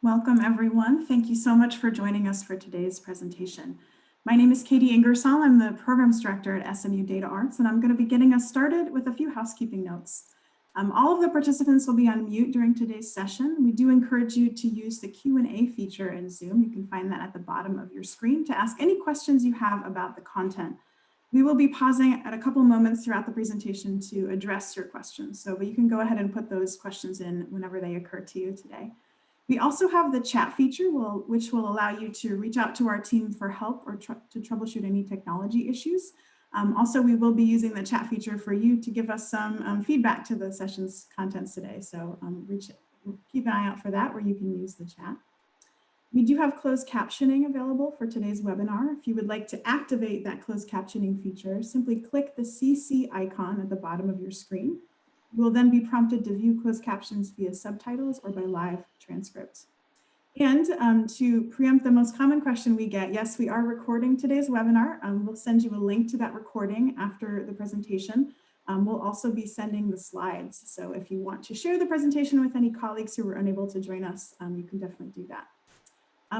Welcome, everyone. Thank you so much for joining us for today's presentation. My name is Katie Ingersoll. I'm the Programs Director at SMU DataArts, and I'm going to be getting us started with a few housekeeping notes. All of the participants will be on mute during today's session. We do encourage you to use the Q&A feature in Zoom. You can find that at the bottom of your screen to ask any questions you have about the content. We will be pausing at a couple moments throughout the presentation to address your questions. So you can go ahead and put those questions in whenever they occur to you today. We also have the chat feature, which will allow you to reach out to our team for help or to troubleshoot any technology issues. Also, we will be using the chat feature for you to give us some feedback to the session's contents today. So keep an eye out for that, where you can use the chat. We do have closed captioning available for today's webinar. If you would like to activate that closed captioning feature, simply click the CC icon at the bottom of your screen. You will then be prompted to view closed captions via subtitles or by live transcripts. And to preempt the most common question we get, yes, we are recording today's webinar. We'll send you a link to that recording after the presentation. We'll also be sending the slides. So if you want to share the presentation with any colleagues who were unable to join us, you can definitely do that.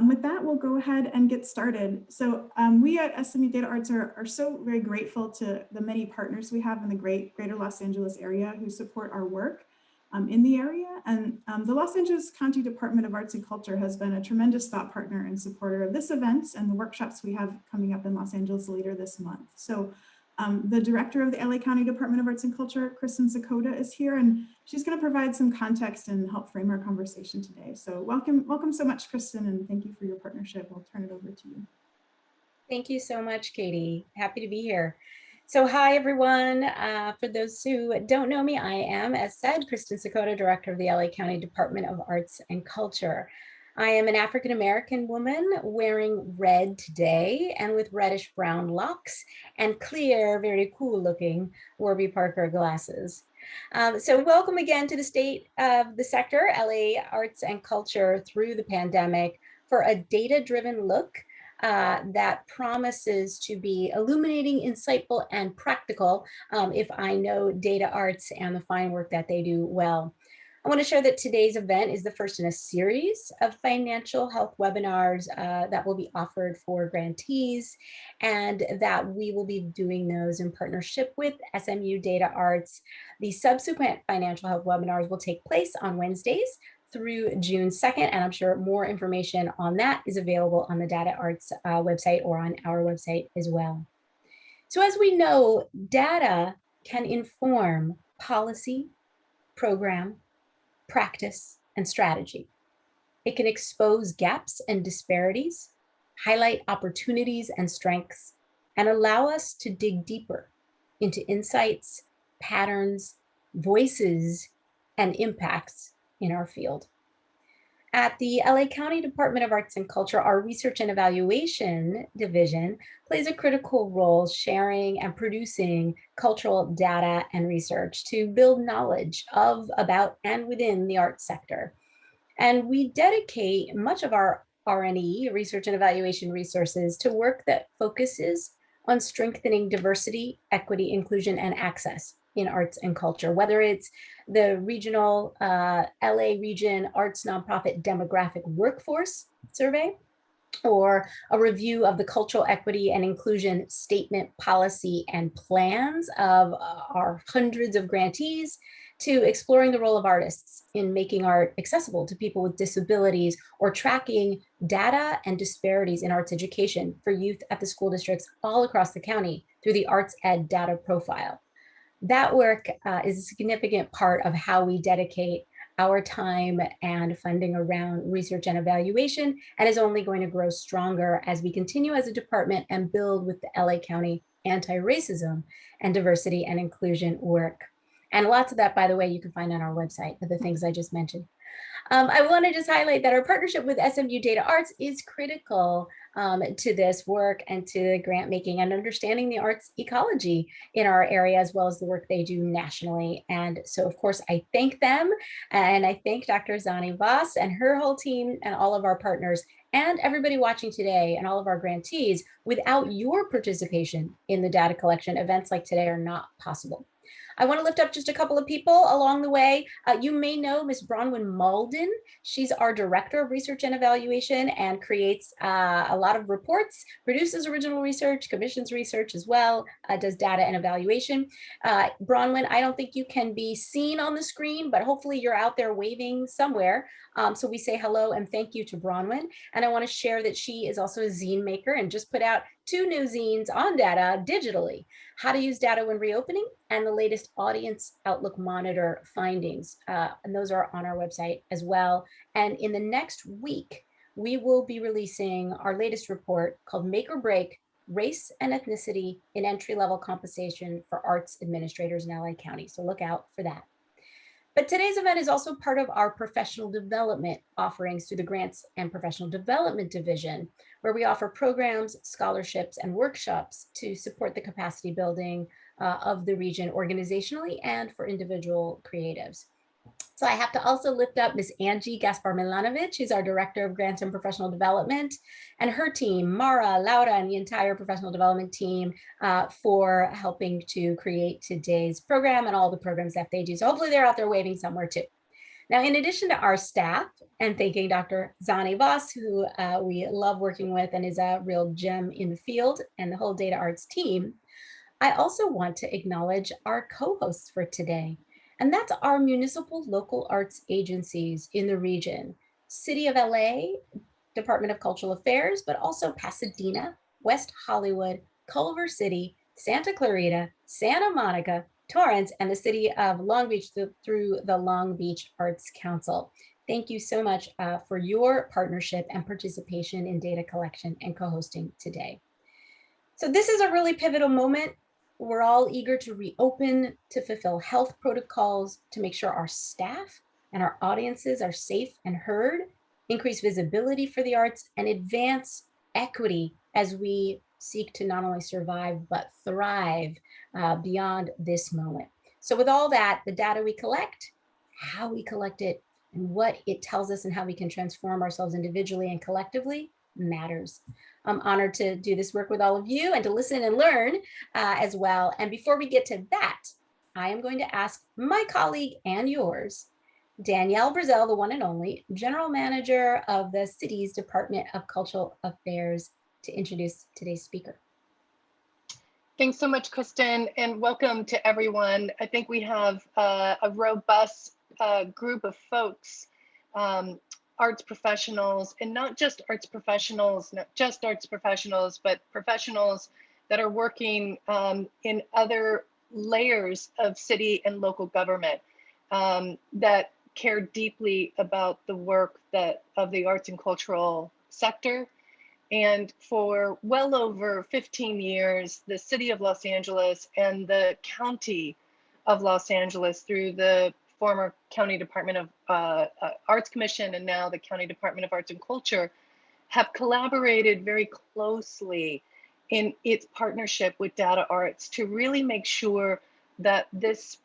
With that, we'll go ahead and get started. So we at SMU DataArts are so very grateful to the many partners we have in the greater Los Angeles area who support our work in the area. And the Los Angeles County Department of Arts and Culture has been a tremendous thought partner and supporter of this event and the workshops we have coming up in Los Angeles later this month. So the director of the LA County Department of Arts and Culture, Kristen Sakota, is here, and she's going to provide some context and help frame our conversation today. So welcome so much, Kristen, and thank you for your partnership. I'll turn it over to you. Thank you so much, Katie. Happy to be here. So hi, everyone. For those who don't know me, I am, as said, Kristen Sakota, Director of the LA County Department of Arts and Culture. I am an African-American woman wearing red today and with reddish brown locks and clear, very cool looking Warby Parker glasses. So welcome again to the state of the sector, LA Arts and Culture through the pandemic, for a data-driven look that promises to be illuminating, insightful, and practical if I know DataArts and the fine work that they do well. I want to share that today's event is the first in a series of financial health webinars that will be offered for grantees, and that we will be doing those in partnership with SMU DataArts. The subsequent financial health webinars will take place on Wednesdays through June 2nd, and I'm sure more information on that is available on the DataArts website or on our website as well. So as we know, data can inform policy, program, practice, and strategy. It can expose gaps and disparities, highlight opportunities and strengths, and allow us to dig deeper into insights, patterns, voices, and impacts in our field. At the LA County Department of Arts and Culture, our Research and Evaluation Division plays a critical role sharing and producing cultural data and research to build knowledge of, about, and within the arts sector. And we dedicate much of our R&E, research and evaluation resources, to work that focuses on strengthening diversity, equity, inclusion, and access in arts and culture, whether it's the regional LA region arts nonprofit demographic workforce survey, or a review of the cultural equity and inclusion statement, policy, and plans of our hundreds of grantees, to exploring the role of artists in making art accessible to people with disabilities, or tracking data and disparities in arts education for youth at the school districts all across the county through the Arts Ed Data Profile. That work is a significant part of how we dedicate our time and funding around research and evaluation, and is only going to grow stronger as we continue as a department and build with the LA County anti-racism and diversity and inclusion work. And lots of that, by the way, you can find on our website, the things I just mentioned. I want to just highlight that our partnership with SMU DataArts is critical to this work and to the grant making and understanding the arts ecology in our area, as well as the work they do nationally. And so, of course, I thank them, and I thank Dr. Zannie Voss and her whole team and all of our partners and everybody watching today and all of our grantees. Without your participation in the data collection, events like today are not possible. I want to lift up just a couple of people along the way. You may know Ms. Bronwyn Malden. She's our Director of Research and Evaluation and creates a lot of reports, produces original research, commissions research as well, does data and evaluation. Bronwyn, I don't think you can be seen on the screen, but hopefully you're out there waving somewhere. So we say hello and thank you to Bronwyn. And I want to share that she is also a zine maker and just put out 2 new zines on data digitally: How to Use Data When Reopening and the latest Audience Outlook Monitor findings. And those are on our website as well. And in the next week, we will be releasing our latest report called Make or Break: Race and Ethnicity in Entry-Level Compensation for Arts Administrators in LA County. So look out for that. But today's event is also part of our professional development offerings through the Grants and Professional Development Division, where we offer programs, scholarships, and workshops to support the capacity building of the region organizationally and for individual creatives. So I have to also lift up Ms. Angie Gaspar-Milanovic, who's our Director of Grants and Professional Development, and her team, Mara, Laura, and the entire professional development team for helping to create today's program and all the programs that they do. So hopefully they're out there waving somewhere too. Now, in addition to our staff, and thanking Dr. Zannie Voss, who we love working with and is a real gem in the field, and the whole DataArts team, I also want to acknowledge our co-hosts for today. And that's our municipal local arts agencies in the region: City of LA, Department of Cultural Affairs, but also Pasadena, West Hollywood, Culver City, Santa Clarita, Santa Monica, Torrance, and the City of Long Beach through the Long Beach Arts Council. Thank you so much for your partnership and participation in data collection and co-hosting today. So this is a really pivotal moment. We're all eager to reopen, to fulfill health protocols, to make sure our staff and our audiences are safe and heard, increase visibility for the arts, and advance equity as we seek to not only survive, but thrive beyond this moment. So with all that, the data we collect, how we collect it, and what it tells us and how we can transform ourselves individually and collectively matters. I'm honored to do this work with all of you and to listen and learn as well. And before we get to that, I am going to ask my colleague and yours, Danielle Brazel, the one and only General Manager of the city's Department of Cultural Affairs, to introduce today's speaker. Thanks so much, Kristen, and welcome to everyone. I think we have a robust group of folks, arts professionals, and not just arts professionals, but professionals that are working in other layers of city and local government that care deeply about the work of the arts and cultural sector. And for well over 15 years, the City of Los Angeles and the County of Los Angeles, through the former County Department of Arts Commission and now the County Department of Arts and Culture, have collaborated very closely in its partnership with DataArts to really make sure that this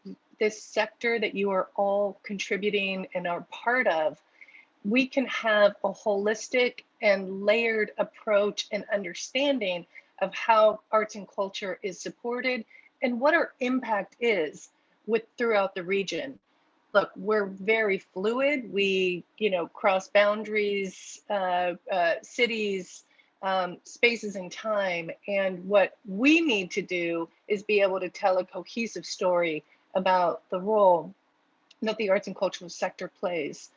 sector that you are all contributing and are part of, we can have a holistic and layered approach and understanding of how arts and culture is supported and what our impact is throughout the region. Look, we're very fluid. We, cross boundaries, cities, spaces and time. And what we need to do is be able to tell a cohesive story about the role that the arts and cultural sector plays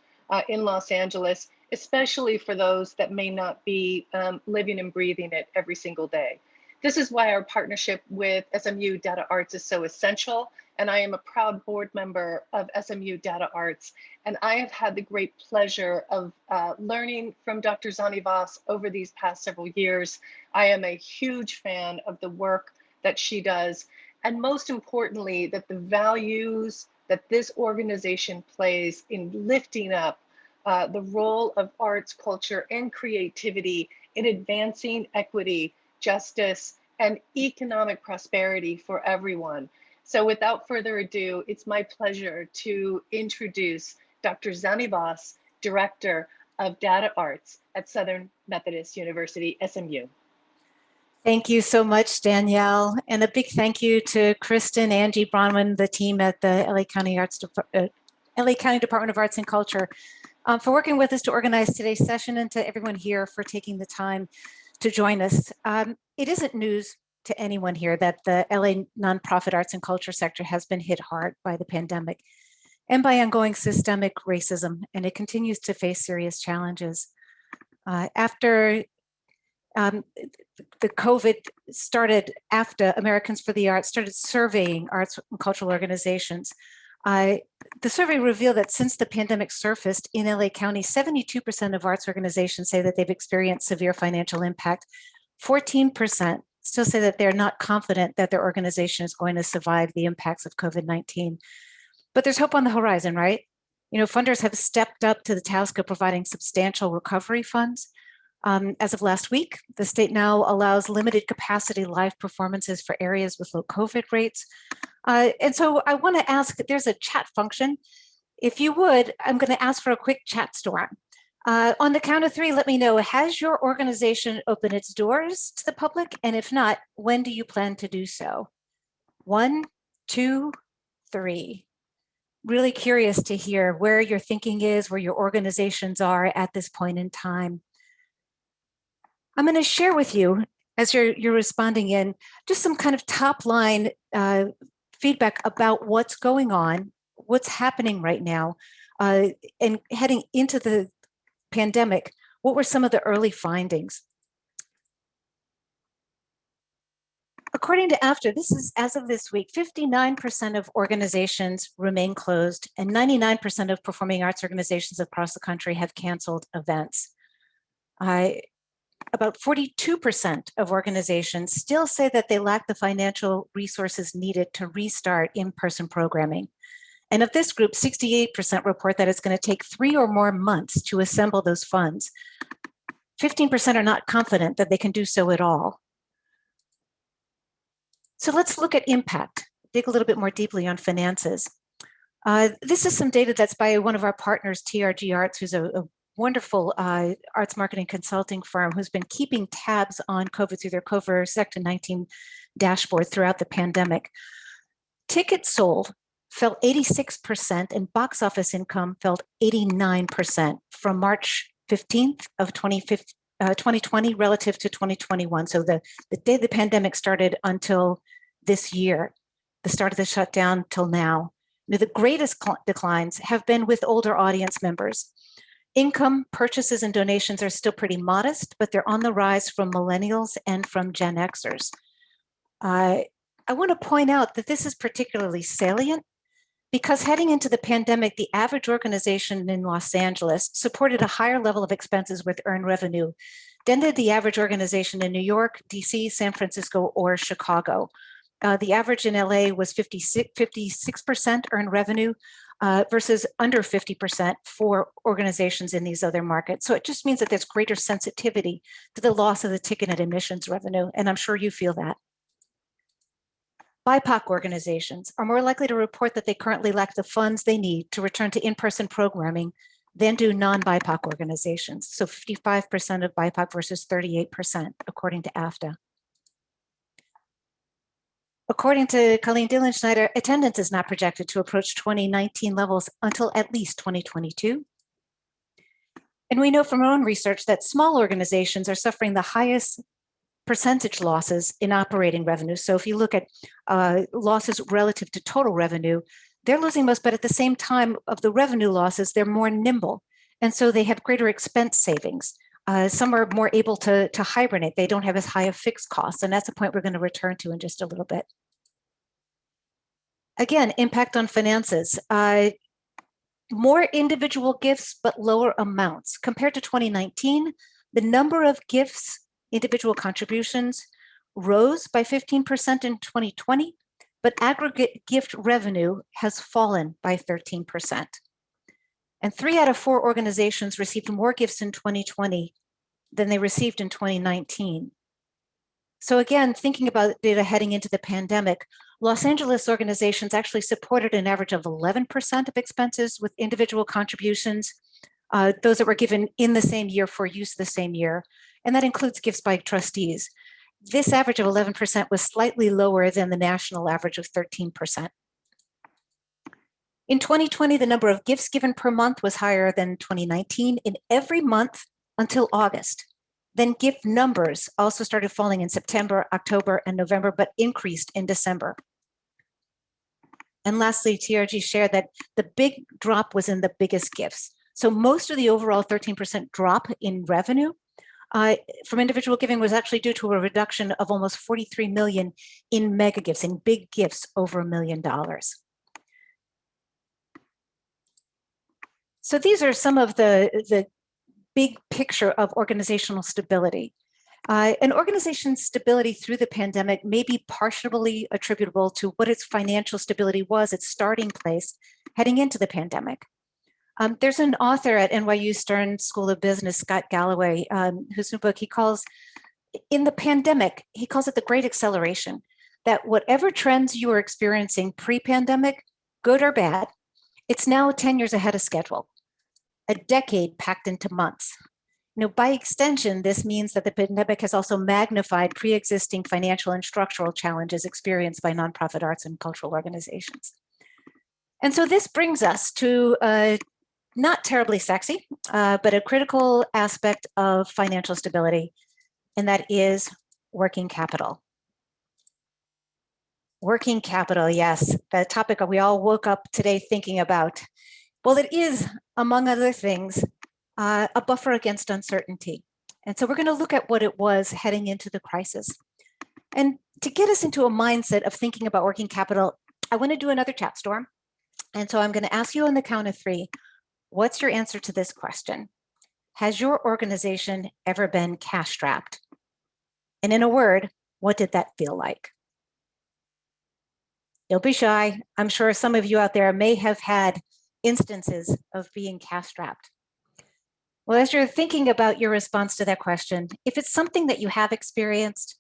in Los Angeles, especially for those that may not be living and breathing it every single day. This is why our partnership with SMU DataArts is so essential. And I am a proud board member of SMU DataArts. And I have had the great pleasure of learning from Dr. Zannie Voss over these past several years. I am a huge fan of the work that she does. And most importantly, that the values that this organization plays in lifting up the role of arts, culture, and creativity in advancing equity, justice, and economic prosperity for everyone. So without further ado, it's my pleasure to introduce Dr. Zannie Voss, Director of DataArts at Southern Methodist University, SMU. Thank you so much, Danielle. And a big thank you to Kristen, Angie Bronwyn, the team at the LA County Department of Arts and Culture for working with us to organize today's session, and to everyone here for taking the time to join us. It isn't news to anyone here that the LA nonprofit arts and culture sector has been hit hard by the pandemic and by ongoing systemic racism, and it continues to face serious challenges. After the COVID started, after Americans for the Arts started surveying arts and cultural organizations, the survey revealed that since the pandemic surfaced in LA County, 72% of arts organizations say that they've experienced severe financial impact. 14% still say that they're not confident that their organization is going to survive the impacts of COVID-19. But there's hope on the horizon, right? You know, funders have stepped up to the task of providing substantial recovery funds. As of last week, the state now allows limited capacity live performances for areas with low COVID rates. And so I want to ask, there's a chat function. If you would, I'm going to ask for a quick chat storm. On the count of 3, let me know, has your organization opened its doors to the public? And if not, when do you plan to do so? 1, 2, 3. Really curious to hear where your thinking is, where your organizations are at this point in time. I'm going to share with you, as you're responding in, just some kind of top line feedback about what's going on, what's happening right now, and heading into the pandemic. What were some of the early findings? According to AFTRA, this is as of this week, 59% of organizations remain closed, and 99% of performing arts organizations across the country have canceled events. About 42% of organizations still say that they lack the financial resources needed to restart in-person programming. And of this group, 68% report that it's going to take 3 or more months to assemble those funds. 15% are not confident that they can do so at all. So let's look at impact, dig a little bit more deeply on finances. This is some data that's by one of our partners, TRG Arts, who's a wonderful arts marketing consulting firm who's been keeping tabs on COVID through their Culver City dashboard throughout the pandemic. Tickets sold fell 86% and box office income fell 89% from March 15th of 2020 relative to 2021. So the day the pandemic started until this year, the start of the shutdown till now. The greatest declines have been with older audience members. Income, purchases, and donations are still pretty modest, but they're on the rise from millennials and from Gen Xers. I want to point out that this is particularly salient because heading into the pandemic, the average organization in Los Angeles supported a higher level of expenses with earned revenue than did the average organization in New York, DC, San Francisco, or Chicago. The average in LA was 56% earned revenue versus under 50% for organizations in these other markets. So it just means that there's greater sensitivity to the loss of the ticket and admissions revenue, and I'm sure you feel that. BIPOC organizations are more likely to report that they currently lack the funds they need to return to in-person programming than do non-BIPOC organizations. So 55% of BIPOC versus 38%, according to AFTA. According to Colleen Dillenschneider, attendance is not projected to approach 2019 levels until at least 2022. And we know from our own research that small organizations are suffering the highest percentage losses in operating revenue. So if you look at losses relative to total revenue, they're losing most, but at the same time of the revenue losses, they're more nimble. And so they have greater expense savings. Some are more able to hibernate. They don't have as high of fixed costs. And that's a point we're going to return to in just a little bit. Again, impact on finances. More individual gifts, but lower amounts. Compared to 2019, the number of gifts, individual contributions, rose by 15% in 2020, but aggregate gift revenue has fallen by 13%. And 3 out of 4 organizations received more gifts in 2020 than they received in 2019. So again, thinking about data heading into the pandemic, Los Angeles organizations actually supported an average of 11% of expenses with individual contributions, those that were given in the same year for use the same year. And that includes gifts by trustees. This average of 11% was slightly lower than the national average of 13%. In 2020, the number of gifts given per month was higher than 2019 in every month until August. Then gift numbers also started falling in September, October, and November, but increased in December. And lastly, TRG shared that the big drop was in the biggest gifts. So most of the overall 13% drop in revenue from individual giving was actually due to a reduction of almost 43 million in mega gifts, in big gifts over $1 million. So these are some of the big picture of organizational stability. An organization's stability through the pandemic may be partially attributable to what its financial stability was, its starting place heading into the pandemic. There's an author at NYU Stern School of Business, Scott Galloway, whose new book he calls, in the pandemic, he calls it the Great Acceleration, that whatever trends you were experiencing pre-pandemic, good or bad, it's now 10 years ahead of schedule, a decade packed into months. By extension, this means that the pandemic has also magnified pre-existing financial and structural challenges experienced by nonprofit arts and cultural organizations. And so this brings us to not terribly sexy, but a critical aspect of financial stability, and that is working capital. Working capital, yes, the topic we all woke up today thinking about. Well, it is, among other things, a buffer against uncertainty. And so we're going to look at what it was heading into the crisis. And to get us into a mindset of thinking about working capital, I want to do another chat storm. And so I'm going to ask you on the count of 3, what's your answer to this question? Has your organization ever been cash strapped? And in a word, what did that feel like? Don't be shy. I'm sure some of you out there may have had instances of being cash strapped. Well, as you're thinking about your response to that question, if it's something that you have experienced,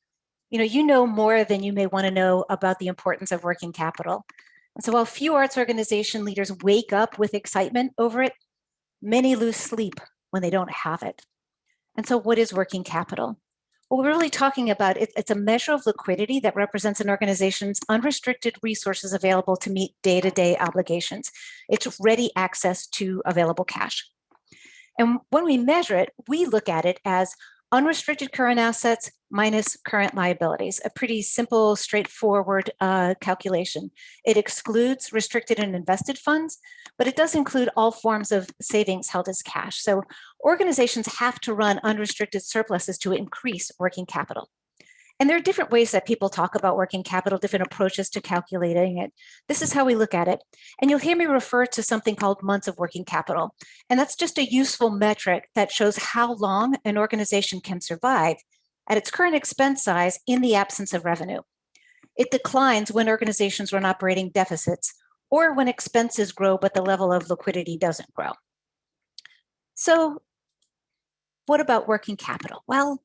you know more than you may want to know about the importance of working capital. And so while few arts organization leaders wake up with excitement over it, many lose sleep when they don't have it. And so what is working capital? Well, we're really talking about it's a measure of liquidity that represents an organization's unrestricted resources available to meet day-to-day obligations. It's ready access to available cash. And when we measure it, we look at it as unrestricted current assets minus current liabilities, a pretty simple, straightforward calculation. It excludes restricted and invested funds, but it does include all forms of savings held as cash. So organizations have to run unrestricted surpluses to increase working capital. And there are different ways that people talk about working capital, different approaches to calculating it. This is how we look at it. And you'll hear me refer to something called months of working capital. And that's just a useful metric that shows how long an organization can survive at its current expense size in the absence of revenue. It declines when organizations run operating deficits or when expenses grow, but the level of liquidity doesn't grow. So what about working capital? Well,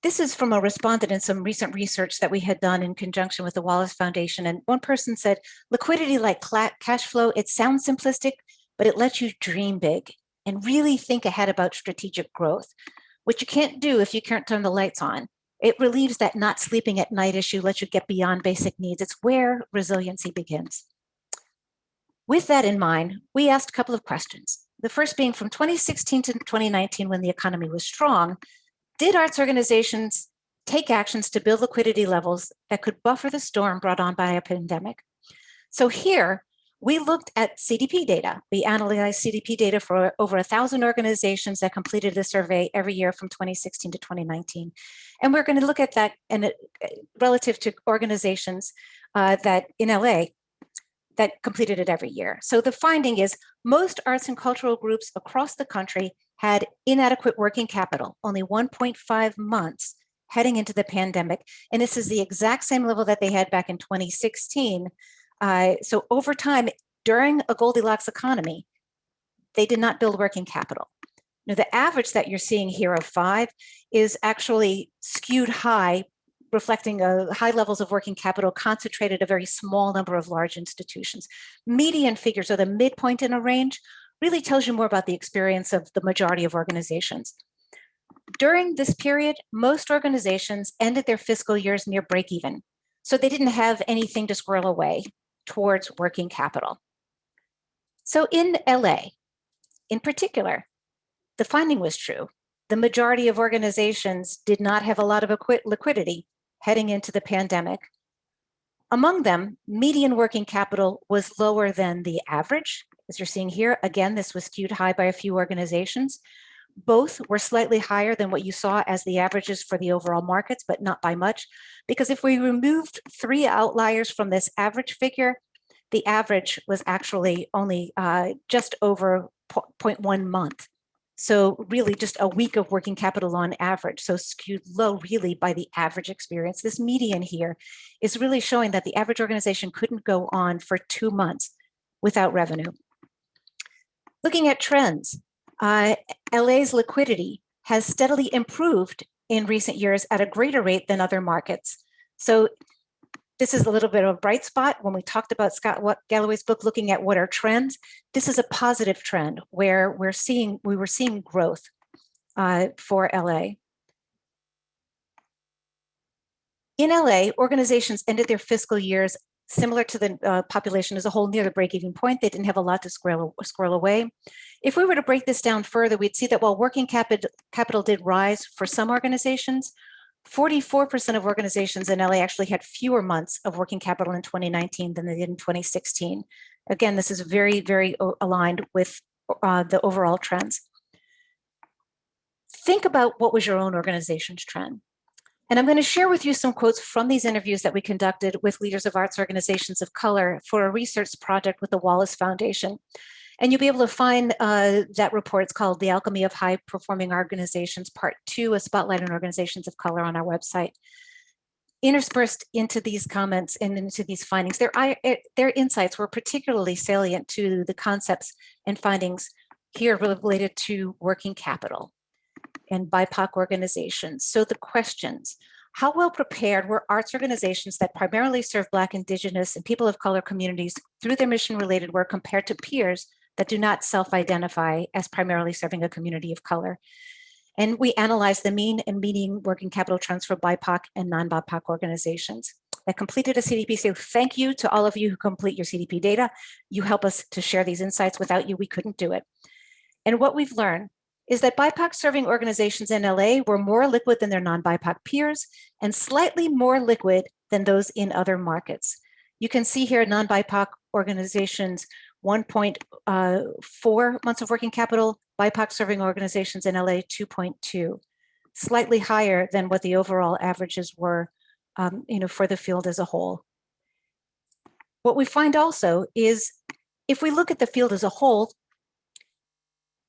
this is from a respondent in some recent research that we had done in conjunction with the Wallace Foundation. And one person said, liquidity like cash flow, it sounds simplistic, but it lets you dream big and really think ahead about strategic growth, which you can't do if you can't turn the lights on. It relieves that not sleeping at night issue, lets you get beyond basic needs. It's where resiliency begins. With that in mind, we asked a couple of questions. The first being from 2016 to 2019, when the economy was strong, did arts organizations take actions to build liquidity levels that could buffer the storm brought on by a pandemic? So here, we looked at CDP data. We analyzed CDP data for over 1,000 organizations that completed the survey every year from 2016 to 2019. And we're going to look at that and relative to organizations that in LA that completed it every year. So the finding is most arts and cultural groups across the country had inadequate working capital, only 1.5 months heading into the pandemic. And this is the exact same level that they had back in 2016. So over time, during a Goldilocks economy, they did not build working capital. Now, the average that you're seeing here of 5 is actually skewed high, reflecting high levels of working capital concentrated a very small number of large institutions. Median figures, or the midpoint in a range, really tells you more about the experience of the majority of organizations. During this period, most organizations ended their fiscal years near break even, so they didn't have anything to squirrel away towards working capital. So in LA, in particular, the finding was true. The majority of organizations did not have a lot of liquidity heading into the pandemic. Among them, median working capital was lower than the average. As you're seeing here, again, this was skewed high by a few organizations. Both were slightly higher than what you saw as the averages for the overall markets, but not by much. Because if we removed 3 outliers from this average figure, the average was actually only just over 0.1 month. So really just a week of working capital on average, so skewed low really by the average experience. This median here is really showing that the average organization couldn't go on for 2 months without revenue. Looking at trends, LA's liquidity has steadily improved in recent years at a greater rate than other markets. So this is a little bit of a bright spot. When we talked about Scott Galloway's book, looking at what are trends, this is a positive trend where we were seeing growth for LA. In LA, organizations ended their fiscal years similar to the population as a whole near the break-even point. They didn't have a lot to squirrel away. If we were to break this down further, we'd see that while working capital did rise for some organizations, 44% of organizations in LA actually had fewer months of working capital in 2019 than they did in 2016. Again, this is very, very aligned with the overall trends. Think about what was your own organization's trend. And I'm going to share with you some quotes from these interviews that we conducted with leaders of arts organizations of color for a research project with the Wallace Foundation. And you'll be able to find that report. It's called The Alchemy of High Performing Organizations, Part 2, a spotlight on organizations of color on our website. Interspersed into these comments and into these findings, their insights were particularly salient to the concepts and findings here related to working capital and BIPOC organizations. So the questions: how well prepared were arts organizations that primarily serve Black, Indigenous, and people of color communities through their mission-related work compared to peers that do not self-identify as primarily serving a community of color? And we analyzed the mean and median working capital trends for BIPOC and non-BIPOC organizations that completed a CDP. So thank you to all of you who complete your CDP data. You help us to share these insights. Without you, we couldn't do it. And what we've learned is that BIPOC serving organizations in LA were more liquid than their non-BIPOC peers and slightly more liquid than those in other markets. You can see here non-BIPOC organizations 1.4 months of working capital, BIPOC serving organizations in LA 2.2, slightly higher than what the overall averages were for the field as a whole. What we find also is if we look at the field as a whole,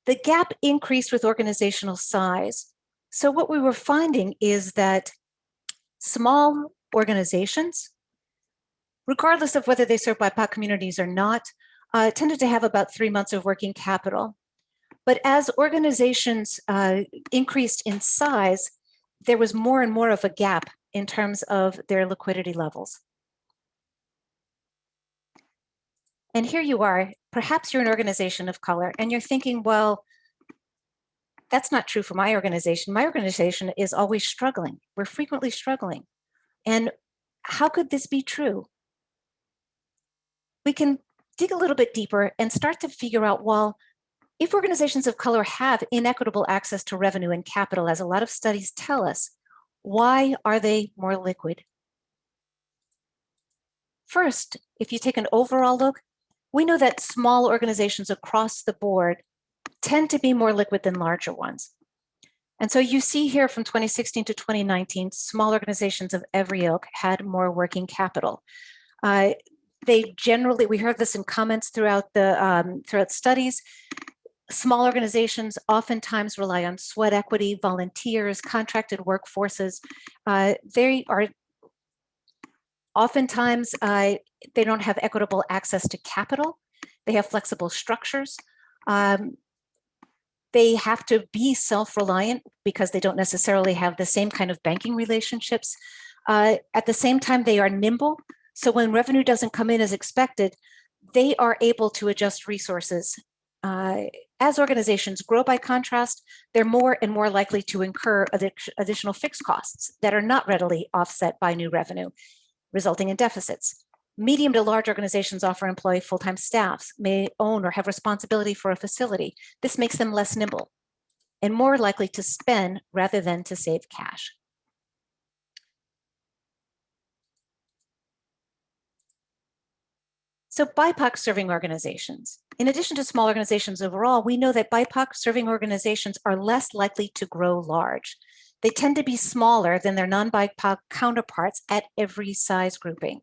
the gap increased with organizational size. So what we were finding is that small organizations, regardless of whether they serve BIPOC communities or not, tended to have about 3 months of working capital. But as organizations increased in size, there was more and more of a gap in terms of their liquidity levels. And here you are, perhaps you're an organization of color and you're thinking, well, that's not true for my organization. My organization is always struggling. We're frequently struggling. And how could this be true? We can dig a little bit deeper and start to figure out, well, if organizations of color have inequitable access to revenue and capital, as a lot of studies tell us, why are they more liquid? First, if you take an overall look, we know that small organizations across the board tend to be more liquid than larger ones. And so you see here from 2016 to 2019, small organizations of every ilk had more working capital. They generally, we heard this in comments throughout studies, small organizations oftentimes rely on sweat equity, volunteers, contracted workforces. They are oftentimes, they don't have equitable access to capital. They have flexible structures. They have to be self-reliant because they don't necessarily have the same kind of banking relationships. At the same time, they are nimble. So when revenue doesn't come in as expected, they are able to adjust resources As organizations grow, by contrast, they're more and more likely to incur additional fixed costs that are not readily offset by new revenue, resulting in deficits. Medium to large organizations often employ full-time staffs, may own or have responsibility for a facility. This makes them less nimble and more likely to spend rather than to save cash. So BIPOC serving organizations. In addition to small organizations overall, we know that BIPOC serving organizations are less likely to grow large. They tend to be smaller than their non-BIPOC counterparts at every size grouping.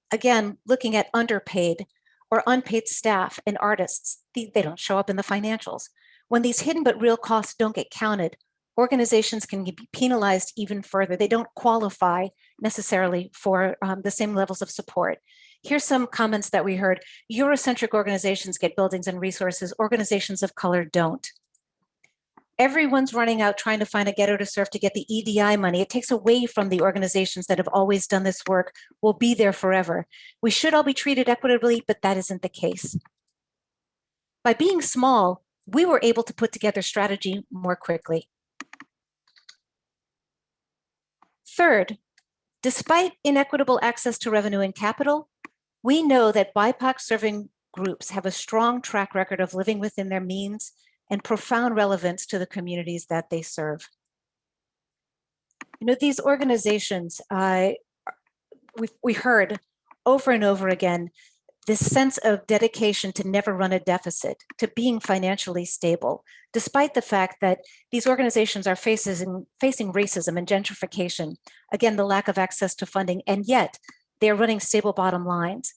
Again, looking at underpaid or unpaid staff and artists, they don't show up in the financials. When these hidden but real costs don't get counted, organizations can be penalized even further. They don't qualify necessarily for the same levels of support. Here's some comments that we heard. Eurocentric organizations get buildings and resources. Organizations of color don't. Everyone's running out trying to find a ghetto to serve to get the EDI money. It takes away from the organizations that have always done this work, will be there forever. We should all be treated equitably, but that isn't the case. By being small, we were able to put together strategy more quickly. Third, despite inequitable access to revenue and capital, we know that BIPOC serving groups have a strong track record of living within their means and profound relevance to the communities that they serve. You know, these organizations, we heard over and over again, this sense of dedication to never run a deficit, to being financially stable, despite the fact that these organizations are facing racism and gentrification, again, the lack of access to funding, and yet they're running stable bottom lines.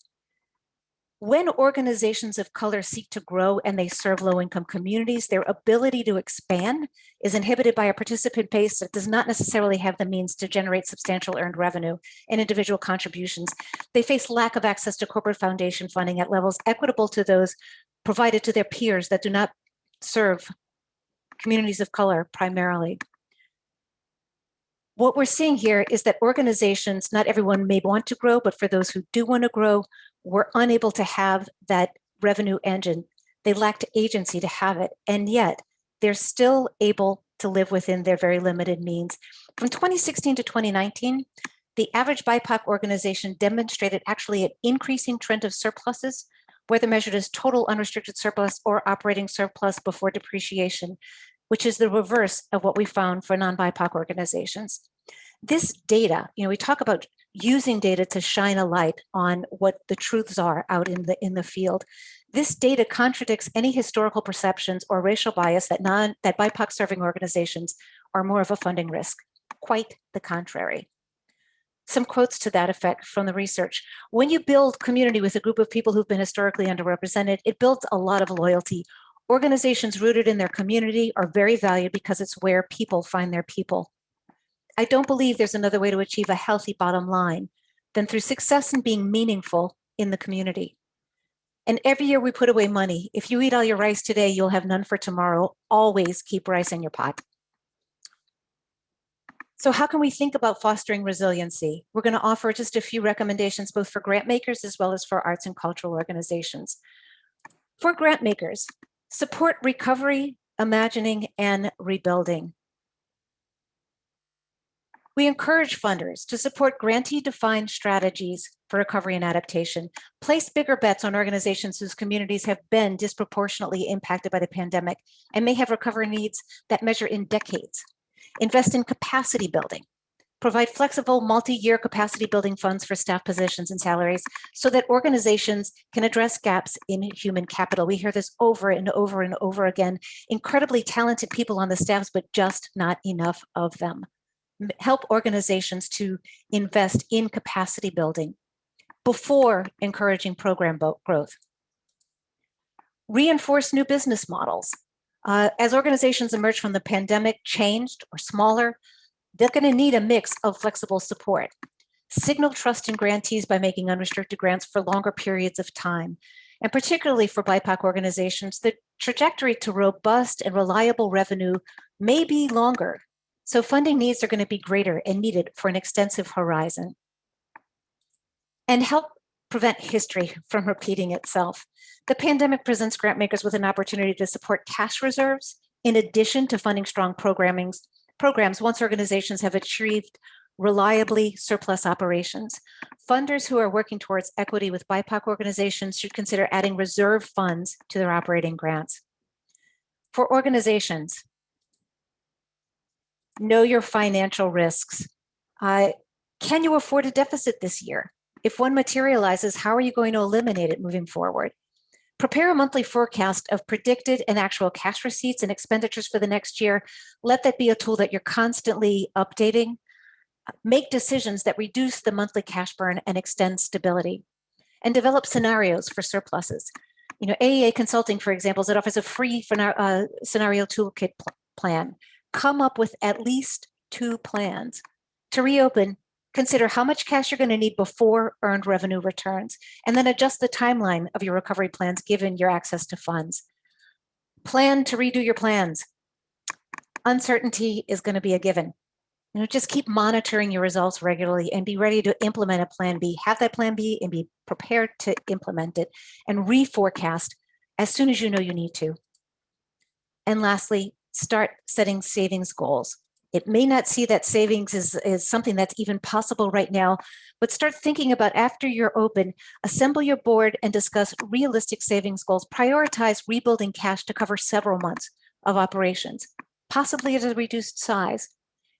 When organizations of color seek to grow and they serve low-income communities, their ability to expand is inhibited by a participant base that does not necessarily have the means to generate substantial earned revenue and individual contributions. They face lack of access to corporate foundation funding at levels equitable to those provided to their peers that do not serve communities of color primarily. What we're seeing here is that organizations, not everyone may want to grow, but for those who do want to grow, were unable to have that revenue engine. They lacked agency to have it, and yet they're still able to live within their very limited means. From 2016 to 2019, the average BIPOC organization demonstrated actually an increasing trend of surpluses, whether measured as total unrestricted surplus or operating surplus before depreciation, which is the reverse of what we found for non-BIPOC organizations. This data, you know, we talk about using data to shine a light on what the truths are out in the field. This data contradicts any historical perceptions or racial bias that BIPOC serving organizations are more of a funding risk. Quite the contrary. Some quotes to that effect from the research. When you build community with a group of people who've been historically underrepresented, it builds a lot of loyalty. Organizations rooted in their community are very valued because it's where people find their people. I don't believe there's another way to achieve a healthy bottom line than through success and being meaningful in the community. And every year we put away money. If you eat all your rice today, you'll have none for tomorrow. Always keep rice in your pot. So how can we think about fostering resiliency? We're going to offer just a few recommendations, both for grant makers as well as for arts and cultural organizations. For grant makers, support recovery, imagining, and rebuilding. We encourage funders to support grantee-defined strategies for recovery and adaptation. Place bigger bets on organizations whose communities have been disproportionately impacted by the pandemic and may have recovery needs that measure in decades. Invest in capacity building. Provide flexible multi-year capacity building funds for staff positions and salaries so that organizations can address gaps in human capital. We hear this over and over and over again. Incredibly talented people on the staffs, but just not enough of them. Help organizations to invest in capacity building before encouraging program growth. Reinforce new business models. As organizations emerge from the pandemic, changed or smaller, they're going to need a mix of flexible support. Signal trust in grantees by making unrestricted grants for longer periods of time. And particularly for BIPOC organizations, the trajectory to robust and reliable revenue may be longer. So funding needs are going to be greater and needed for an extensive horizon. And help prevent history from repeating itself. The pandemic presents grant makers with an opportunity to support cash reserves in addition to funding strong programs once organizations have achieved reliably surplus operations. Funders who are working towards equity with BIPOC organizations should consider adding reserve funds to their operating grants. For organizations, know your financial risks. Can you afford a deficit this year? If one materializes, how are you going to eliminate it moving forward? Prepare a monthly forecast of predicted and actual cash receipts and expenditures for the next year. Let that be a tool that you're constantly updating. Make decisions that reduce the monthly cash burn and extend stability. And develop scenarios for surpluses. You know, AEA Consulting, for example, it offers a free scenario toolkit plan. Come up with at least 2 plans. To reopen, consider how much cash you're going to need before earned revenue returns, and then adjust the timeline of your recovery plans given your access to funds. Plan to redo your plans. Uncertainty is going to be a given. You know, just keep monitoring your results regularly and be ready to implement a plan B. Have that plan B and be prepared to implement it and reforecast as soon as you know you need to. And lastly, start setting savings goals. It may not see that savings is something that's even possible right now, but start thinking about after you're open, assemble your board and discuss realistic savings goals. Prioritize rebuilding cash to cover several months of operations, possibly at a reduced size.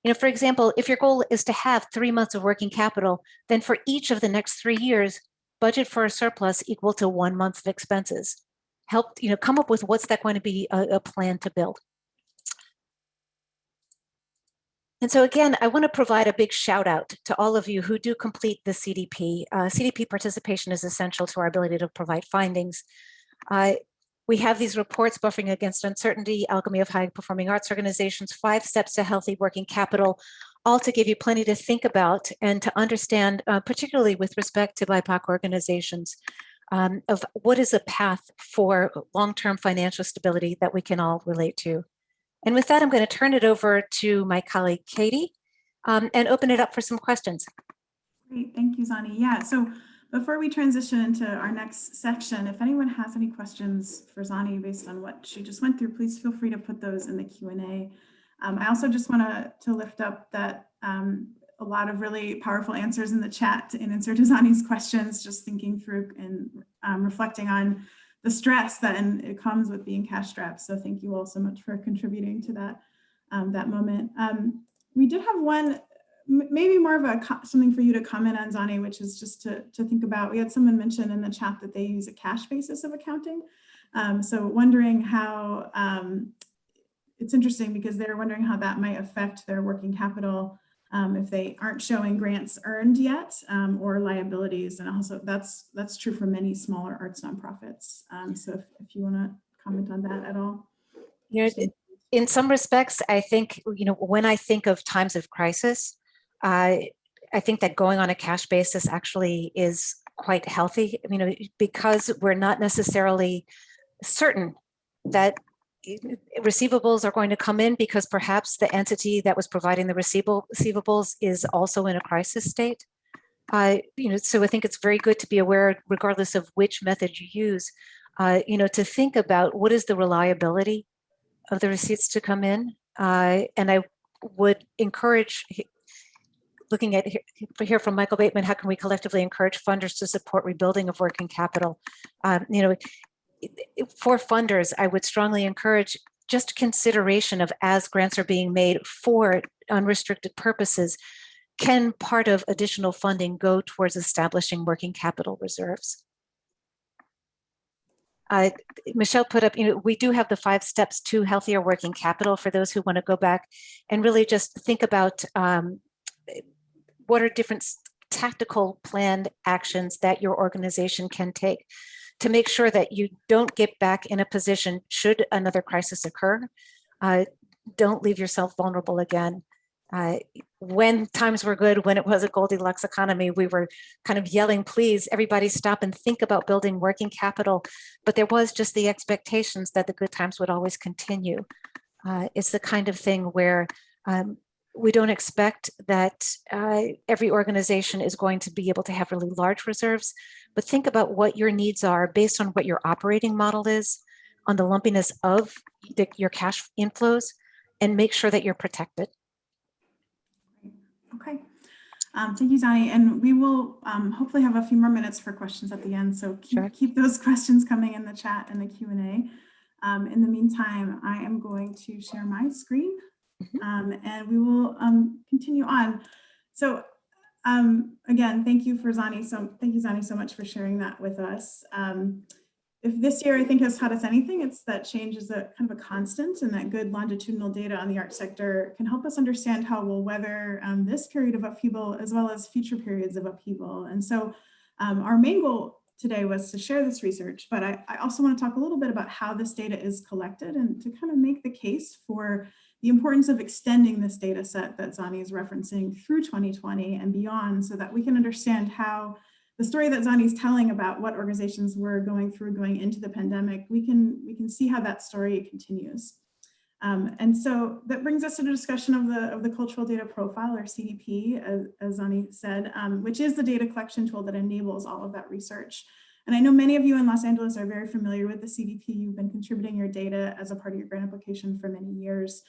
You know, for example, if your goal is to have 3 months of working capital, then for each of the next 3 years, budget for a surplus equal to 1 month of expenses. Help, you know, come up with what's that going to be a plan to build. And so again, I want to provide a big shout out to all of you who do complete the CDP. CDP participation is essential to our ability to provide findings. We have these reports, Buffering Against Uncertainty, Alchemy of High Performing Arts Organizations, 5 Steps to Healthy Working Capital, all to give you plenty to think about and to understand, particularly with respect to BIPOC organizations, of what is a path for long-term financial stability that we can all relate to. And with that, I'm going to turn it over to my colleague, Katie, and open it up for some questions. Great, thank you, Zannie. Yeah, so before we transition into our next section, if anyone has any questions for Zannie based on what she just went through, please feel free to put those in the Q&A. I also just want to lift up that a lot of really powerful answers in the chat in answer to Zannie's questions, just thinking through and reflecting on the stress that it comes with being cash strapped. So thank you all so much for contributing to that that moment. We did have one, maybe more of something for you to comment on, Zannie, which is just to think about. We had someone mention in the chat that they use a cash basis of accounting. So wondering how, it's interesting because they're wondering how that might affect their working capital if they aren't showing grants earned yet, or liabilities. And also that's true for many smaller arts nonprofits. So if you want to comment on that at all. You know, in some respects, I think, you know, when I think of times of crisis, I think that going on a cash basis actually is quite healthy, you know, because we're not necessarily certain that receivables are going to come in because perhaps the entity that was providing the receivables is also in a crisis state. You know, so I think it's very good to be aware, regardless of which method you use, you know, to think about what is the reliability of the receipts to come in. And I would encourage, looking at here from Michael Bateman, how can we collectively encourage funders to support rebuilding of working capital? You know, for funders, I would strongly encourage just consideration of, as grants are being made for unrestricted purposes, can part of additional funding go towards establishing working capital reserves? Michelle put up, you know, we do have the 5 steps to healthier working capital for those who want to go back and really just think about what are different tactical planned actions that your organization can take to make sure that you don't get back in a position should another crisis occur. Don't leave yourself vulnerable again. When times were good, when it was a Goldilocks economy, we were kind of yelling, please, everybody stop and think about building working capital. But there was just the expectations that the good times would always continue. It's the kind of thing where We don't expect that every organization is going to be able to have really large reserves, but think about what your needs are based on what your operating model is, on the lumpiness of your cash inflows, and make sure that you're protected. Okay. Thank you, Zannie. And we will hopefully have a few more minutes for questions at the end. So keep those questions coming in the chat and the Q&A. In the meantime, I am going to share my screen and we will continue on. So again, thank you, Zannie so much for sharing that with us. If this year I think has taught us anything, it's that change is a kind of a constant, and that good longitudinal data on the arts sector can help us understand how we'll weather this period of upheaval as well as future periods of upheaval. And so our main goal today was to share this research, but I also want to talk a little bit about how this data is collected and to kind of make the case for the importance of extending this data set that Zannie is referencing through 2020 and beyond, so that we can understand how the story that Zannie is telling about what organizations were going through going into the pandemic, we can see how that story continues. And so that brings us to the discussion of the Cultural Data Profile, or CDP, as Zannie said, which is the data collection tool that enables all of that research. And I know many of you in Los Angeles are very familiar with the CDP. You've been contributing your data as a part of your grant application for many years.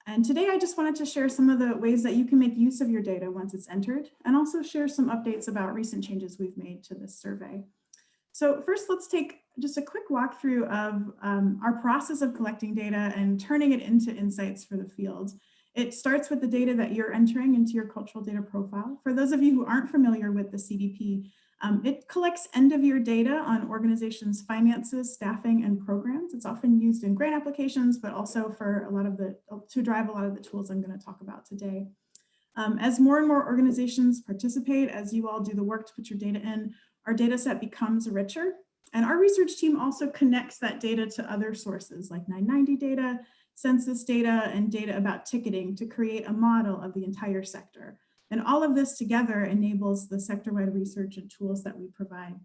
And today I just wanted to share some of the ways that you can make use of your data once it's entered, and also share some updates about recent changes we've made to this survey. So first, let's take just a quick walkthrough of our process of collecting data and turning it into insights for the field. It starts with the data that you're entering into your cultural data profile. For those of you who aren't familiar with the CDP, it collects end-of-year data on organizations' finances, staffing, and programs. It's often used in grant applications, but also for to drive a lot of the tools I'm going to talk about today. As more and more organizations participate, as you all do the work to put your data in, our data set becomes richer. And our research team also connects that data to other sources like 990 data, census data, and data about ticketing to create a model of the entire sector. And all of this together enables the sector-wide research and tools that we provide.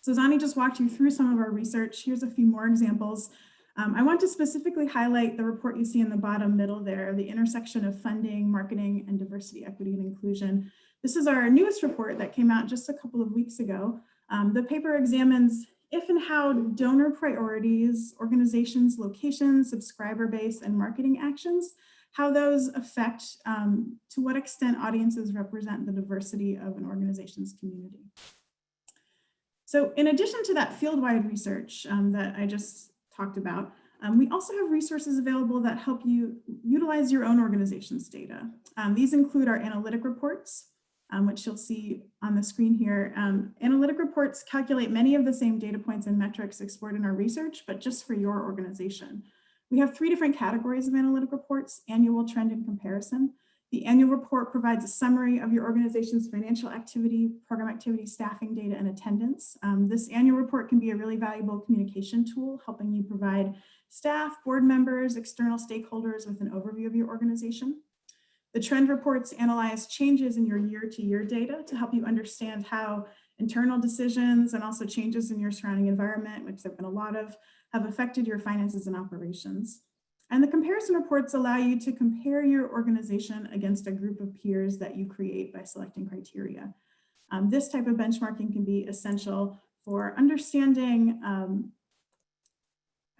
So Zannie just walked you through some of our research. Here's a few more examples. I want to specifically highlight the report you see in the bottom middle there, the intersection of funding, marketing, and diversity, equity, and inclusion. This is our newest report that came out just a couple of weeks ago. The paper examines if and how donor priorities, organizations, locations, subscriber base, and marketing actions, how those affect to what extent audiences represent the diversity of an organization's community. So in addition to that field-wide research that I just talked about, we also have resources available that help you utilize your own organization's data. These include our analytic reports, which you'll see on the screen here. Analytic reports calculate many of the same data points and metrics explored in our research, but just for your organization. We have 3 different categories of analytic reports: annual, trend, and comparison. The annual report provides a summary of your organization's financial activity, program activity, staffing data, and attendance. This annual report can be a really valuable communication tool, helping you provide staff, board members, external stakeholders with an overview of your organization. The trend reports analyze changes in your year-to-year data to help you understand how internal decisions and also changes in your surrounding environment, which there have been a lot of, have affected your finances and operations. And the comparison reports allow you to compare your organization against a group of peers that you create by selecting criteria. This type of benchmarking can be essential for understanding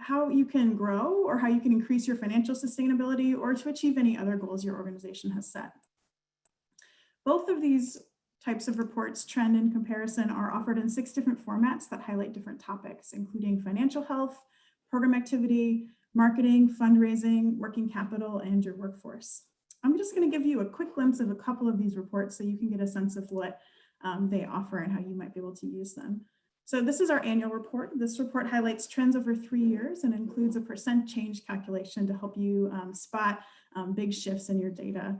how you can grow or how you can increase your financial sustainability or to achieve any other goals your organization has set. Both of these types of reports, trend and comparison, are offered in 6 different formats that highlight different topics, including financial health, program activity, marketing, fundraising, working capital, and your workforce. I'm just going to give you a quick glimpse of a couple of these reports so you can get a sense of what they offer and how you might be able to use them. So this is our annual report. This report highlights trends over 3 years and includes a % change calculation to help you spot big shifts in your data.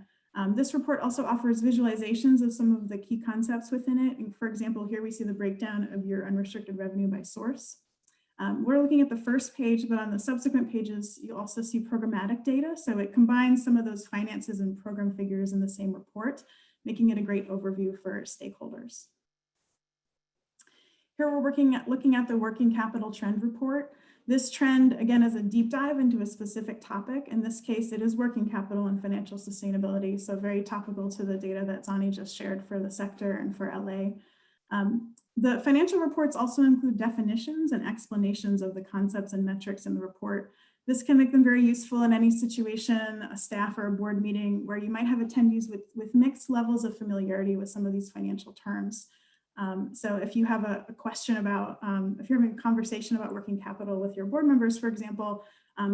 This report also offers visualizations of some of the key concepts within it. And for example, here we see the breakdown of your unrestricted revenue by source. We're looking at the first page, but on the subsequent pages, you also see programmatic data. So it combines some of those finances and program figures in the same report, making it a great overview for stakeholders. Here we're looking at the working capital trend report. This trend, again, is a deep dive into a specific topic. In this case, it is working capital and financial sustainability, so very topical to the data that Zannie just shared for the sector and for LA. The financial reports also include definitions and explanations of the concepts and metrics in the report. This can make them very useful in any situation, a staff or a board meeting, where you might have attendees with mixed levels of familiarity with some of these financial terms. So if you have a question about, if you're having a conversation about working capital with your board members, for example,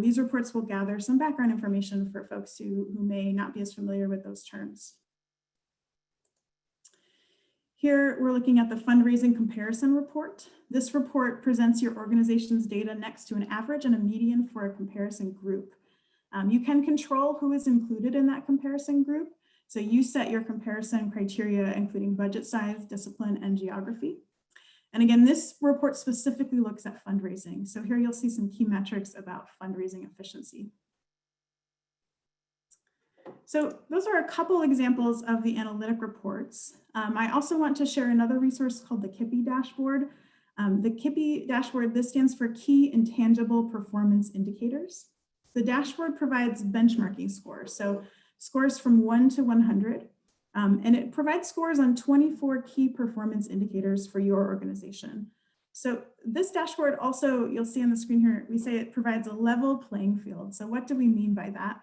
these reports will gather some background information for folks who may not be as familiar with those terms. Here, we're looking at the fundraising comparison report. This report presents your organization's data next to an average and a median for a comparison group. You can control who is included in that comparison group. So you set your comparison criteria, including budget size, discipline, and geography. And again, this report specifically looks at fundraising. So here you'll see some key metrics about fundraising efficiency. So those are a couple examples of the analytic reports. I also want to share another resource called the KIPI Dashboard. The KIPI Dashboard, this stands for Key Intangible Performance Indicators. The dashboard provides benchmarking scores, so scores from 1 to 100, and it provides scores on 24 key performance indicators for your organization. So this dashboard also, you'll see on the screen here, we say it provides a level playing field. So what do we mean by that?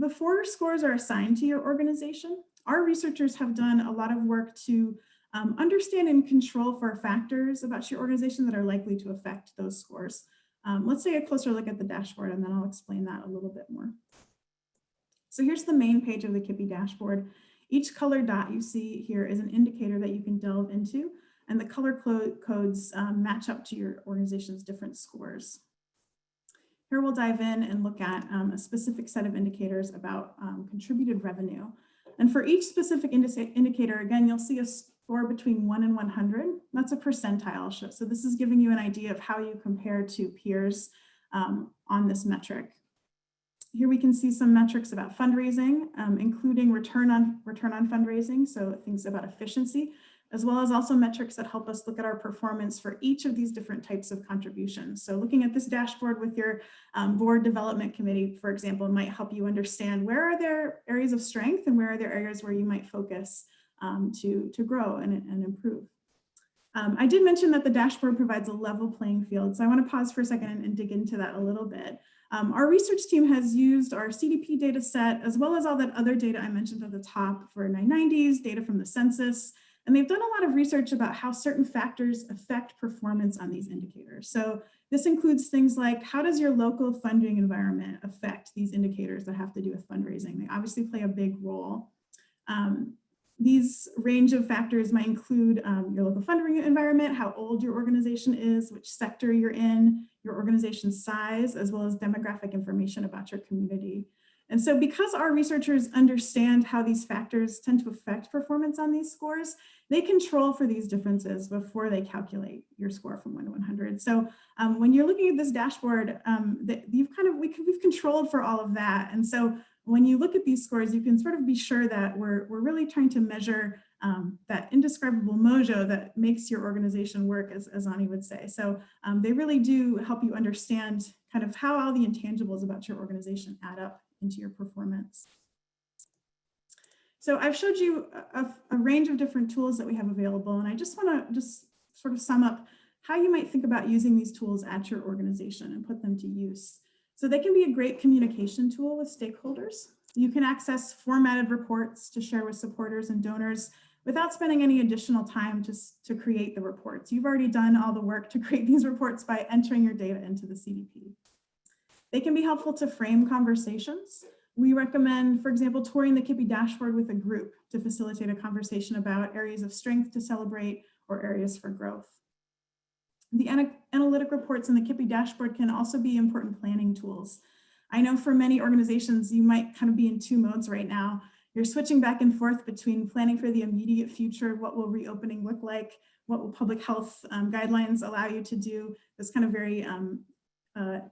Before scores are assigned to your organization, our researchers have done a lot of work to understand and control for factors about your organization that are likely to affect those scores. Let's take a closer look at the dashboard, and then I'll explain that a little bit more. So here's the main page of the KIPI dashboard. Each color dot you see here is an indicator that you can delve into, and the color codes match up to your organization's different scores. Here we'll dive in and look at a specific set of indicators about contributed revenue. And for each specific indicator, again, you'll see a score between 1 and 100. That's a percentile. So this is giving you an idea of how you compare to peers on this metric. Here we can see some metrics about fundraising, including return on fundraising, so things about efficiency, as well as also metrics that help us look at our performance for each of these different types of contributions. So looking at this dashboard with your board development committee, for example, might help you understand where are there areas of strength and where are there areas where you might focus to grow and improve. I did mention that the dashboard provides a level playing field, so I want to pause for a second and dig into that a little bit. Our research team has used our CDP data set, as well as all that other data I mentioned at the top for 990s, data from the census, and they've done a lot of research about how certain factors affect performance on these indicators. So this includes things like, how does your local funding environment affect these indicators that have to do with fundraising? They obviously play a big role. These range of factors might include your local funding environment, how old your organization is, which sector you're in, your organization's size, as well as demographic information about your community. And so because our researchers understand how these factors tend to affect performance on these scores, they control for these differences before they calculate your score from 1 to 100. So when you're looking at this dashboard, we've controlled for all of that. And so when you look at these scores, you can sort of be sure that we're really trying to measure that indescribable mojo that makes your organization work, as Zannie would say. So they really do help you understand kind of how all the intangibles about your organization add up into your performance. So I've showed you a range of different tools that we have available, and I just want to sort of sum up how you might think about using these tools at your organization and put them to use. So they can be a great communication tool with stakeholders. You can access formatted reports to share with supporters and donors without spending any additional time to create the reports. You've already done all the work to create these reports by entering your data into the CDP. They can be helpful to frame conversations. We recommend, for example, touring the KIPI dashboard with a group to facilitate a conversation about areas of strength to celebrate or areas for growth. The analytic reports in the KIPI dashboard can also be important planning tools. I know for many organizations, you might kind of be in two modes right now. You're switching back and forth between planning for the immediate future, what will reopening look like, what will public health guidelines allow you to do, this kind of very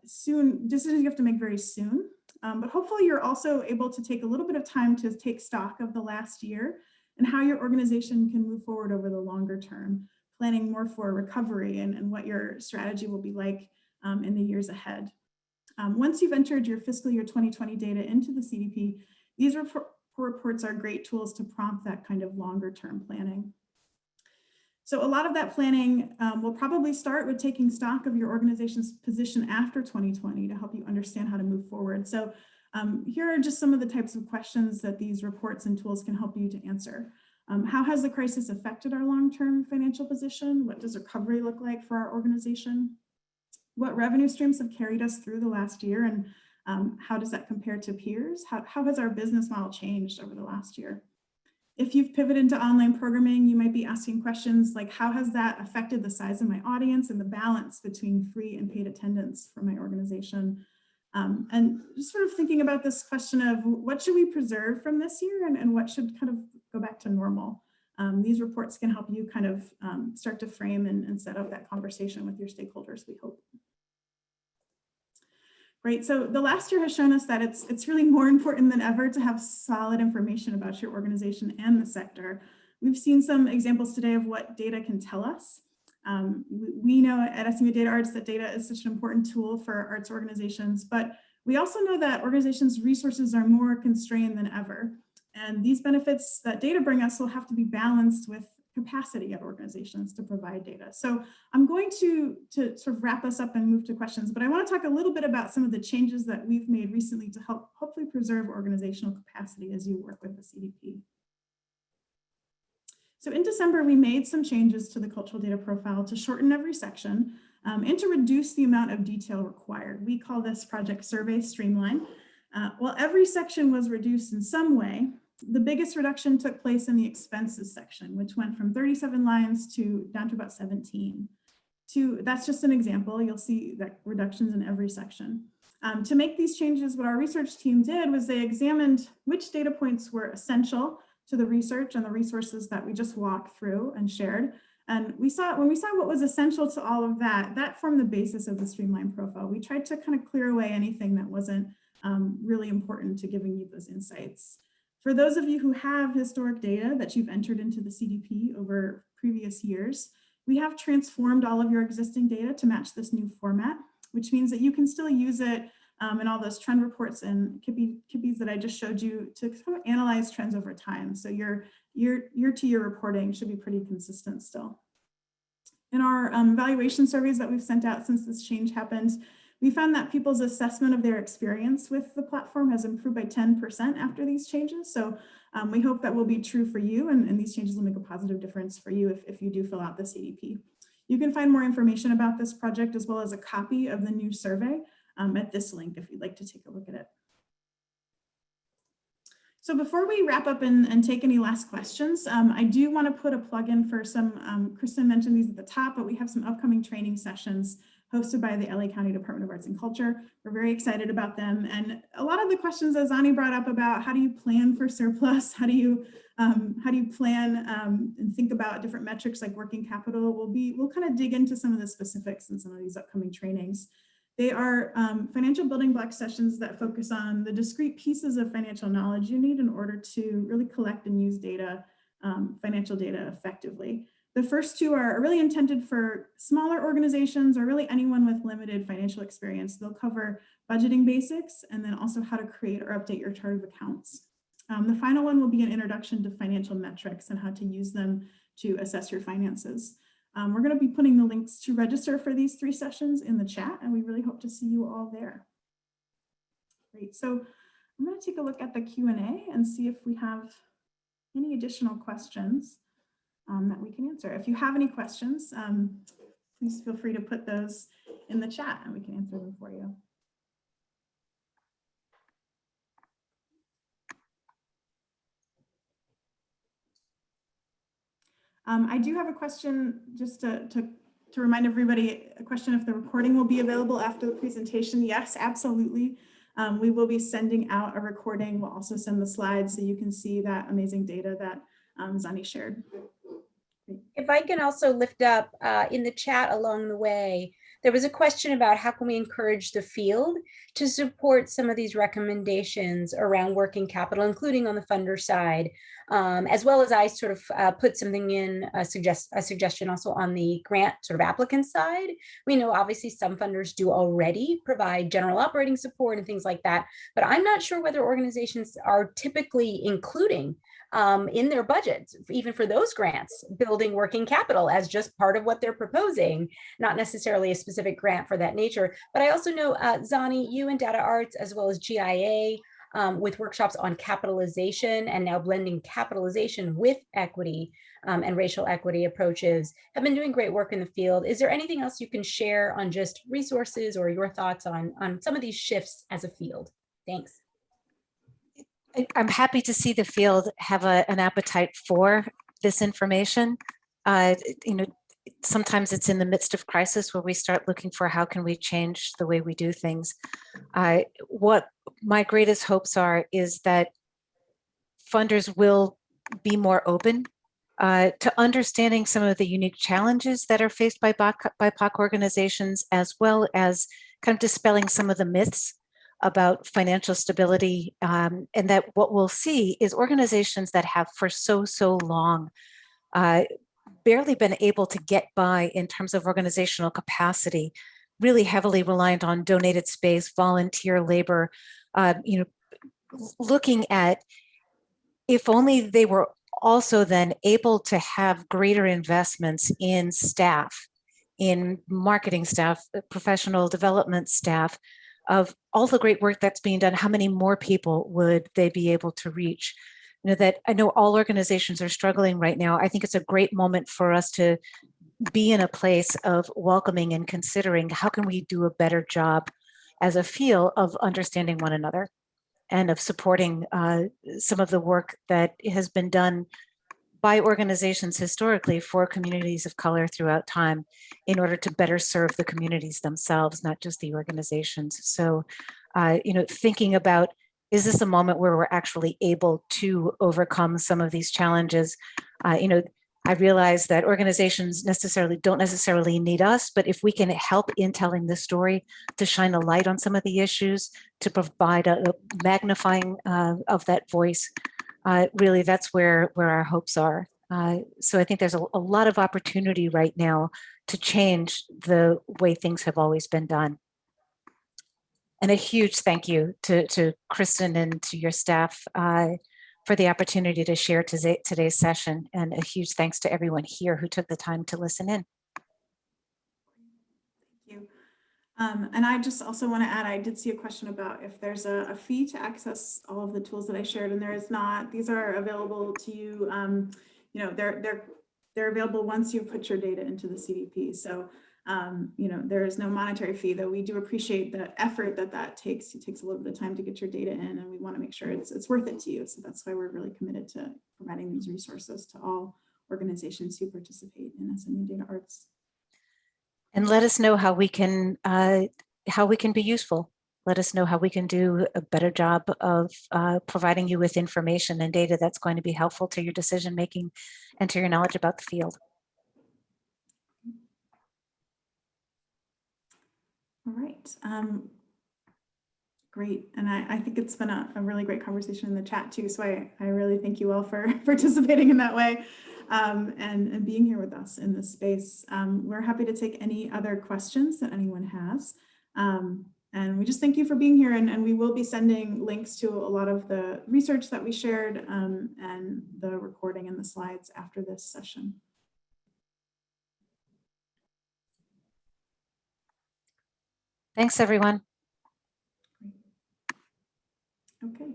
soon, decisions you have to make very soon. But hopefully you're also able to take a little bit of time to take stock of the last year and how your organization can move forward over the longer term, planning more for recovery and what your strategy will be like in the years ahead. Once you've entered your fiscal year 2020 data into the CDP, these reports are great tools to prompt that kind of longer term planning. So a lot of that planning will probably start with taking stock of your organization's position after 2020 to help you understand how to move forward. So here are just some of the types of questions that these reports and tools can help you to answer. How has the crisis affected our long-term financial position? What does recovery look like for our organization? What revenue streams have carried us through the last year, and how does that compare to peers? How has our business model changed over the last year? If you've pivoted to online programming, you might be asking questions like, how has that affected the size of my audience and the balance between free and paid attendance for my organization? And just sort of thinking about this question of what should we preserve from this year and what should kind of go back to normal? These reports can help you kind of start to frame and set up that conversation with your stakeholders, we hope. Right, so the last year has shown us that it's really more important than ever to have solid information about your organization and the sector. We've seen some examples today of what data can tell us. We know at SMU DataArts that data is such an important tool for arts organizations, but we also know that organizations' resources are more constrained than ever. And these benefits that data bring us will have to be balanced with capacity at organizations to provide data. So I'm going to sort of wrap us up and move to questions, but I want to talk a little bit about some of the changes that we've made recently to help hopefully preserve organizational capacity as you work with the CDP. So in December, we made some changes to the cultural data profile to shorten every section and to reduce the amount of detail required. We call this project Survey Streamline. While every section was reduced in some way, the biggest reduction took place in the expenses section, which went from 37 lines down to about 17. That's just an example. You'll see that reductions in every section. To make these changes, what our research team did was they examined which data points were essential to the research and the resources that we just walked through and shared. And when we saw what was essential to all of that, that formed the basis of the Streamline profile. We tried to kind of clear away anything that wasn't really important to giving you those insights. For those of you who have historic data that you've entered into the CDP over previous years, we have transformed all of your existing data to match this new format, which means that you can still use it in all those trend reports and KIPIs that I just showed you to kind of analyze trends over time. So your year-to-year reporting should be pretty consistent still. In our evaluation surveys that we've sent out since this change happened, we found that people's assessment of their experience with the platform has improved by 10% after these changes. So we hope that will be true for you, and these changes will make a positive difference for you if you do fill out the CDP. You can find more information about this project as well as a copy of the new survey at this link if you'd like to take a look at it. So before we wrap up and take any last questions, I do want to put a plug in for some, Kristen mentioned these at the top, but we have some upcoming training sessions hosted by the LA County Department of Arts and Culture. We're very excited about them. And a lot of the questions that Zannie brought up about how do you plan for surplus, how do you plan and think about different metrics like working capital, we'll kind of dig into some of the specifics in some of these upcoming trainings. They are financial building block sessions that focus on the discrete pieces of financial knowledge you need in order to really collect and use data, financial data effectively. The first two are really intended for smaller organizations or really anyone with limited financial experience. They'll cover budgeting basics and then also how to create or update your chart of accounts. The final one will be an introduction to financial metrics and how to use them to assess your finances. We're going to be putting the links to register for these 3 sessions in the chat, and we really hope to see you all there. Great, so I'm going to take a look at the Q&A and see if we have any additional questions that we can answer. If you have any questions, please feel free to put those in the chat and we can answer them for you. I do have a question just to remind everybody, a question if the recording will be available after the presentation. Yes, absolutely. We will be sending out a recording. We'll also send the slides so you can see that amazing data that Zannie shared. If I can also lift up in the chat along the way, there was a question about how can we encourage the field to support some of these recommendations around working capital, including on the funder side. as well as I sort of put something in, a suggestion also on the grant sort of applicant side. We know obviously some funders do already provide general operating support and things like that, but I'm not sure whether organizations are typically including in their budgets, even for those grants, building working capital as just part of what they're proposing, not necessarily a specific grant for that nature. But I also know, Zannie, you and DataArts, as well as GIA, with workshops on capitalization and now blending capitalization with equity and racial equity approaches, have been doing great work in the field. Is there anything else you can share on just resources or your thoughts on some of these shifts as a field? Thanks. I'm happy to see the field have an appetite for this information. You know, sometimes it's in the midst of crisis where we start looking for how can we change the way we do things. What my greatest hopes are is that funders will be more open to understanding some of the unique challenges that are faced by BIPOC organizations, as well as kind of dispelling some of the myths about financial stability, and that what we'll see is organizations that have for so long barely been able to get by in terms of organizational capacity, really heavily reliant on donated space, volunteer labor, you know, looking at if only they were also then able to have greater investments in staff, in marketing staff, professional development staff, of all the great work that's being done, how many more people would they be able to reach? You know, that I know all organizations are struggling right now. I think it's a great moment for us to be in a place of welcoming and considering how can we do a better job as a field of understanding one another and of supporting some of the work that has been done by organizations historically for communities of color throughout time in order to better serve the communities themselves, not just the organizations. So, you know, thinking about, is this a moment where we're actually able to overcome some of these challenges? You know, I realize that organizations don't necessarily need us, but if we can help in telling the story, to shine a light on some of the issues, to provide a magnifying of that voice, really that's where our hopes are. So I think there's a lot of opportunity right now to change the way things have always been done. And a huge thank you to Kristen and to your staff for the opportunity to share today's session, and a huge thanks to everyone here who took the time to listen in. Thank you. And I just also want to add, I did see a question about if there's a fee to access all of the tools that I shared, and there is not. These are available to you. You know, they're available once you put your data into the CDP. So, you know, there is no monetary fee, though we do appreciate the effort that takes. It takes a little bit of time to get your data in, and we want to make sure it's worth it to you. So that's why we're really committed to providing these resources to all organizations who participate in SMU DataArts. And let us know how we can be useful. Let us know how we can do a better job of providing you with information and data that's going to be helpful to your decision making and to your knowledge about the field. All right. Great. And I think it's been a really great conversation in the chat too. So I really thank you all for participating in that way and being here with us in this space. We're happy to take any other questions that anyone has. And we just thank you for being here. And we will be sending links to a lot of the research that we shared and the recording and the slides after this session. Thanks, everyone. Okay.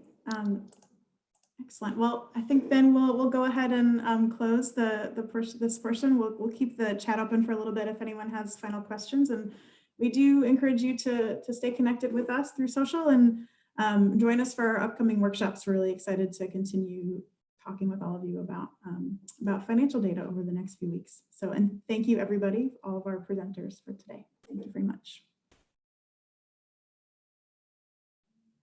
Excellent. Well, I think then we'll go ahead and close this portion. We'll keep the chat open for a little bit if anyone has final questions, and we do encourage you to stay connected with us through social and join us for our upcoming workshops. We're really excited to continue talking with all of you about financial data over the next few weeks. So, and thank you everybody, all of our presenters for today. Thank you very much.